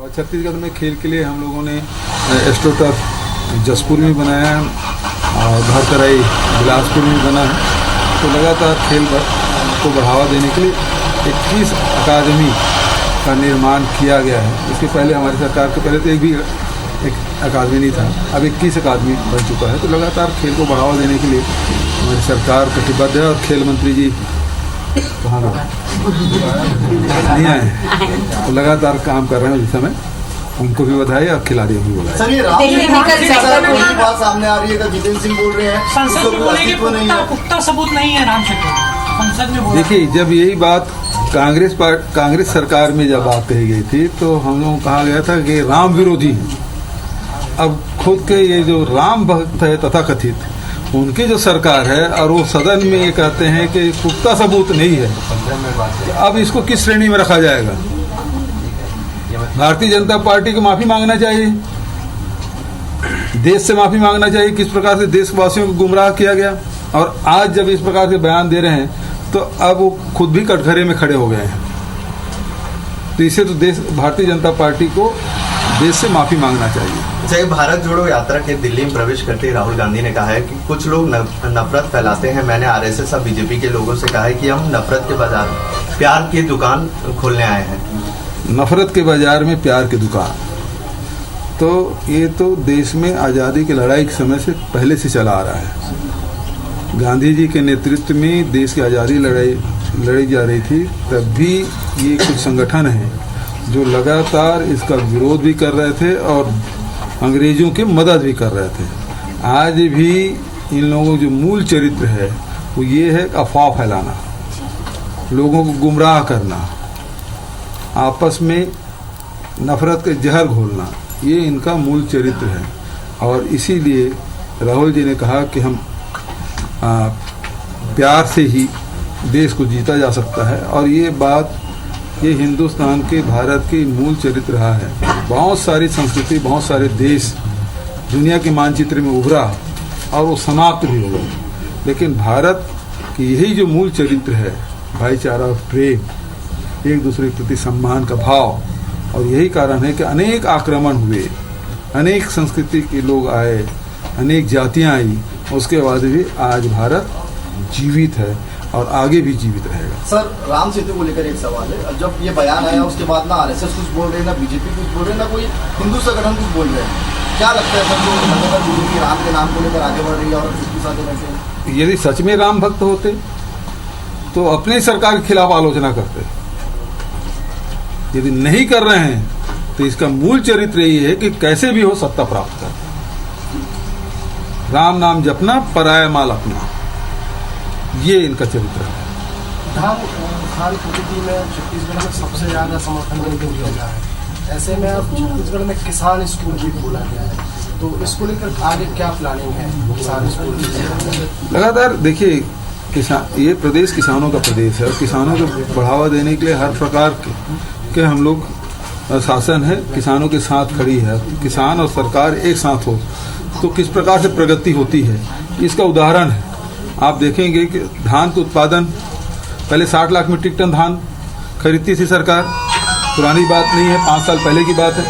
छत्तीसगढ़ में खेल के लिए हम लोगों ने एस्ट्रोटर्फ जसपुर में बनाया है और धारतराई बिलासपुर में बना है। तो लगातार खेल को बढ़ावा देने के लिए 21 अकादमी का निर्माण किया गया है। इसके पहले हमारी सरकार के पहले तो एक अकादमी नहीं था, अब 21 अकादमी बन चुका है। तो लगातार खेल को बढ़ावा देने के लिए हमारी सरकार प्रतिबद्ध है। और खेल मंत्री जी कहाँ नहीं आए, तो लगातार काम कर रहे हैं इस समय। उनको भी बधाई और खिलाड़ियों को भी बधाई। सर, ये बात सामने आ रही है, जितेंद्र सिंह बोल रहे हैं संसद में बोले कि पुख्ता सबूत नहीं है राम शेट्टी, संसद में बोला। देखिए, जब यही बात कांग्रेस सरकार में जब बात कही गई थी तो हम लोगों को कहा गया था कि राम विरोधी है। अब खुद के ये जो राम भक्त है तथाकथित, उनकी जो सरकार है और वो सदन में ये कहते हैं कि पुख्ता सबूत नहीं है, अब इसको किस श्रेणी में रखा जाएगा? भारतीय जनता पार्टी को माफी मांगना चाहिए, देश से माफी मांगना चाहिए। किस प्रकार से देशवासियों को गुमराह किया गया, और आज जब इस प्रकार से बयान दे रहे हैं तो अब वो खुद भी कटघरे में खड़े हो गए हैं। तो इसे तो भारतीय जनता पार्टी को देश से माफी मांगना चाहिए। जय भारत जोड़ो यात्रा के दिल्ली में प्रवेश करते ही राहुल गांधी ने कहा है कि कुछ लोग नफरत फैलाते हैं। मैंने आरएसएस और बीजेपी के लोगों से कहा है कि हम नफरत के बाजार प्यार की दुकान खोलने आए हैं। नफरत के बाजार में प्यार की दुकान, तो ये तो देश में आज़ादी की लड़ाई के समय से पहले से चला आ रहा है। गांधी जी के नेतृत्व में देश की आज़ादी लड़ी जा रही थी, तब भी ये कुछ संगठन हैं जो लगातार इसका विरोध भी कर रहे थे और अंग्रेजों की मदद भी कर रहे थे। आज भी इन लोगों का जो मूल चरित्र है वो ये है अफवाह फैलाना, लोगों को गुमराह करना, आपस में नफरत के जहर घोलना, ये इनका मूल चरित्र है। और इसीलिए राहुल जी ने कहा कि हम प्यार से ही देश को जीता जा सकता है। और ये हिंदुस्तान के, भारत के मूल चरित्र रहा है। बहुत सारी संस्कृति, बहुत सारे देश दुनिया के मानचित्र में उभरा और वो समाप्त भी हो गए, लेकिन भारत की यही जो मूल चरित्र है, भाईचारा, प्रेम, एक दूसरे के प्रति सम्मान का भाव, और यही कारण है कि अनेक आक्रमण हुए, अनेक संस्कृति के लोग आए, अनेक जातियां आई, उसके बाद भी आज भारत जीवित है और आगे भी जीवित रहेगा। सर, राम सेतु को लेकर एक सवाल है। जब ये बयान आया उसके बाद ना आरएसएस कुछ बोल रहे हैं, ना बीजेपी कुछ बोल रहे हैं, ना कोई हिंदू संगठन कुछ बोल रहे हैं। क्या लगता है सर, जो लगातार बीजेपी राम के नाम को लेकर आगे बढ़ रही है और उसके साथ बैठे? यदि सच में राम भक्त होते तो अपने सरकार के खिलाफ आलोचना करते। यदि नहीं कर रहे हैं तो इसका मूल चरित्र ये है कि कैसे भी हो सत्ता प्राप्त कर, राम नाम जपना, पराया माल अपना, ये इनका चरित्र है। धान खान पद्धति में छत्तीसगढ़ में सबसे ज्यादा समर्थन दिया जा है। ऐसे में अब छत्तीसगढ़ में किसान स्कूल भी खोला गया है, तो इसको लेकर आगे क्या प्लानिंग है किसान स्कूल? लगातार देखिए, ये प्रदेश किसानों का प्रदेश है और किसानों को बढ़ावा देने के लिए हर प्रकार के हम लोग शासन है, किसानों के साथ खड़ी है। किसान और सरकार एक साथ हो तो किस प्रकार से प्रगति होती है, इसका उदाहरण है। आप देखेंगे कि धान का उत्पादन, पहले 60 लाख मीट्रिक टन धान खरीदती थी सरकार, पुरानी बात नहीं है, 5 साल पहले की बात है,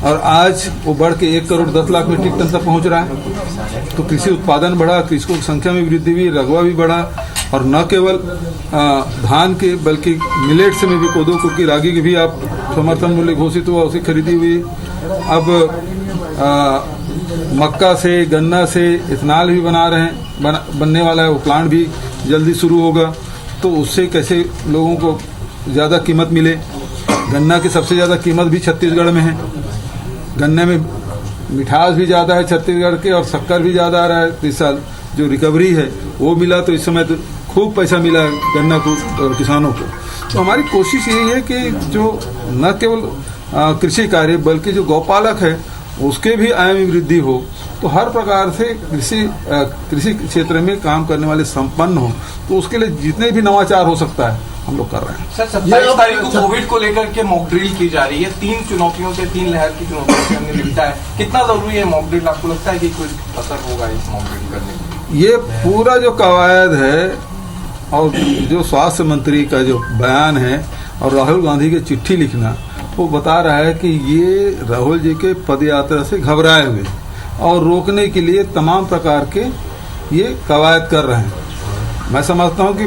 और आज वो बढ़ के 1 करोड़ 10 लाख मीट्रिक टन तक पहुंच रहा है। तो कृषि उत्पादन बढ़ा, कृषकों की संख्या में वृद्धि हुई, रकबा भी बढ़ा, और न केवल धान के बल्कि मिलेट्स में भी, कोदो कुटकी रागी की भी आप समर्थन मूल्य घोषित हुआ, उसी खरीदी हुई। अब मक्का से, गन्ना से इथेनॉल भी बना रहे हैं, बनने वाला है, वो प्लांट भी जल्दी शुरू होगा। तो उससे कैसे लोगों को ज़्यादा कीमत मिले। गन्ना की सबसे ज़्यादा कीमत भी छत्तीसगढ़ में है, गन्ने में मिठास भी ज़्यादा है छत्तीसगढ़ के, और शक्कर भी ज़्यादा आ रहा है। इस साल जो रिकवरी है वो मिला, तो इस समय तो खूब पैसा मिला गन्ना को और किसानों को। तो हमारी कोशिश यही है कि जो न केवल कृषि कार्य बल्कि जो गौपालक है उसके भी आय में वृद्धि हो, तो हर प्रकार से कृषि क्षेत्र में काम करने वाले संपन्न हो, तो उसके लिए जितने भी नवाचार हो सकता है हम लोग कर रहे हैं। सर, 27 तारीख को कोविड को लेकर के मॉक ड्रिल की जा रही है। 3 चुनौतियों से, 3 लहर की चुनौतियों से हमने निपटा है। कितना जरूरी है मॉक ड्रिल? आपको लगता है कि कोई असर होगा इस मॉक ड्रिल करने में? ये पूरा जो कवायद है और जो स्वास्थ्य मंत्री का जो बयान है और राहुल गांधी की चिट्ठी लिखना, वो बता रहा है कि ये राहुल जी के पद यात्रा से घबराए हुए और रोकने के लिए तमाम प्रकार के ये कवायद कर रहे हैं। मैं समझता हूँ कि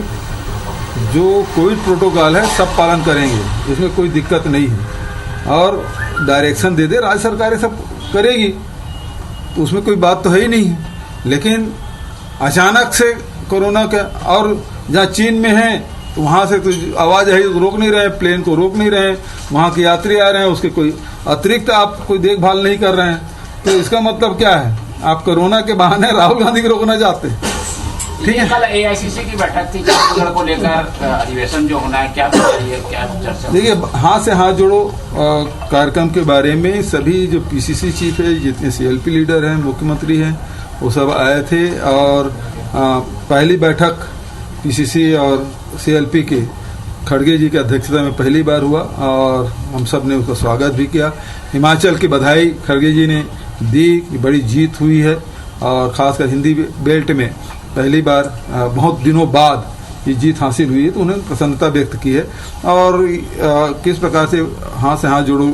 जो कोविड प्रोटोकॉल है सब पालन करेंगे, इसमें कोई दिक्कत नहीं है और डायरेक्शन दे दे राज्य सरकार ये सब करेगी, तो उसमें कोई बात तो है ही नहीं। लेकिन अचानक से कोरोना का, और जहाँ चीन में है तो वहाँ से तो आवाज़ है रोक नहीं रहे, प्लेन को रोक नहीं रहे, वहाँ के यात्री आ रहे हैं, उसके कोई अतिरिक्त आप कोई देखभाल नहीं कर रहे हैं, तो इसका मतलब क्या है? आप कोरोना के बहाने राहुल गांधी को रोकना चाहते हैं। ठीक है, कल एआईसीसी की बैठक थी छत्तीसगढ़ को लेकर, अधिवेशन जो होना है, क्या चर्चा? देखिए, हाथ से हाथ जोड़ो कार्यक्रम के बारे में सभी जो पीसीसी चीफ है, जितने सीएलपी लीडर हैं, मुख्यमंत्री हैं, वो सब आए थे और पहली बैठक पीसीसी और सीएलपी के खड़गे जी की अध्यक्षता में पहली बार हुआ और हम सब ने उसका स्वागत भी किया। हिमाचल की बधाई खड़गे जी ने दी कि बड़ी जीत हुई है और खासकर हिंदी बेल्ट में पहली बार बहुत दिनों बाद ये जीत हासिल हुई है, तो उन्होंने प्रसन्नता व्यक्त की है। और किस प्रकार से हाथ जोड़ो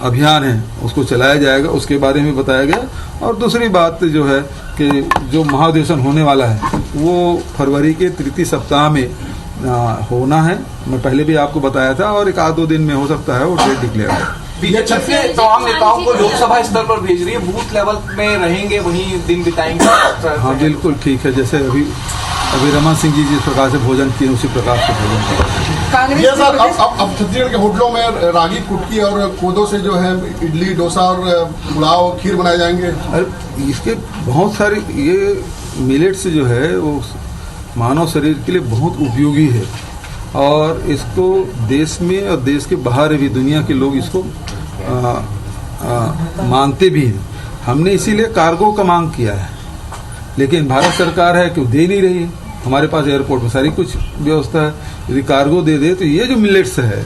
अभियान है उसको चलाया जाएगा उसके बारे में बताया गया। और दूसरी बात जो है कि जो महाधिवेशन होने वाला है वो फरवरी के तृतीय सप्ताह में होना है। मैं पहले भी आपको बताया था और एक आध दो दिन में हो सकता है वो डेट डिक्लेयर हो। बीजेपी ने तमाम नेताओं को लोकसभा स्तर पर भेज रही है, बूथ लेवल में रहेंगे, वहीं दिन बिताएंगे। हाँ बिल्कुल ठीक है, जैसे अभी रमन सिंह जी जिस प्रकार से भोजन किए उसी प्रकार से भोजन किए। ये सर अब छत्तीसगढ़ के होटलों में रागी कुटकी और कोदो से जो है इडली डोसा और पुलाव खीर बनाए जाएंगे। अरे इसके बहुत सारे ये मिलेट्स जो है वो मानव शरीर के लिए बहुत उपयोगी है और इसको देश में और देश के बाहर भी दुनिया के लोग इसको मानते भी हैं। हमने इसीलिए कार्गो का मांग किया है, लेकिन भारत सरकार है कि वो दे नहीं रही है। हमारे पास एयरपोर्ट में सारी कुछ व्यवस्था है, यदि कार्गो दे दे तो ये जो मिलेट्स है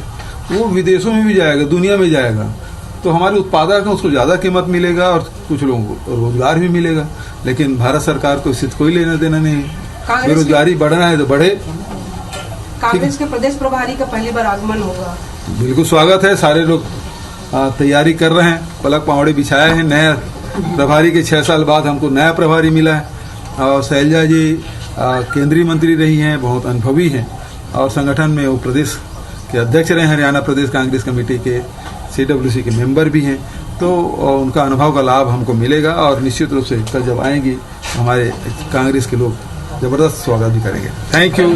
वो विदेशों में भी जाएगा, दुनिया में जाएगा, तो हमारे उत्पादक हैं उसको ज़्यादा कीमत मिलेगा और कुछ लोगों को रोजगार भी मिलेगा। लेकिन भारत सरकार को इससे कोई लेना देना नहीं है। बेरोजगारी बढ़ना है तो बढ़े। कांग्रेस के प्रदेश प्रभारी का पहली बार आगमन होगा, बिल्कुल स्वागत है। सारे लोग तैयारी कर रहे हैं, पलक पावड़े बिछाए हैं। नया प्रभारी के 6 साल बाद हमको नया प्रभारी मिला है और शैलजा जी केंद्रीय मंत्री रही हैं, बहुत अनुभवी हैं और संगठन में वो प्रदेश के अध्यक्ष रहे हैं, हरियाणा प्रदेश कांग्रेस कमेटी के CWC के मेंबर भी हैं, तो उनका अनुभव का लाभ हमको मिलेगा और निश्चित रूप से कल जब आएंगी हमारे कांग्रेस के लोग जबरदस्त स्वागत भी करेंगे। Thank you.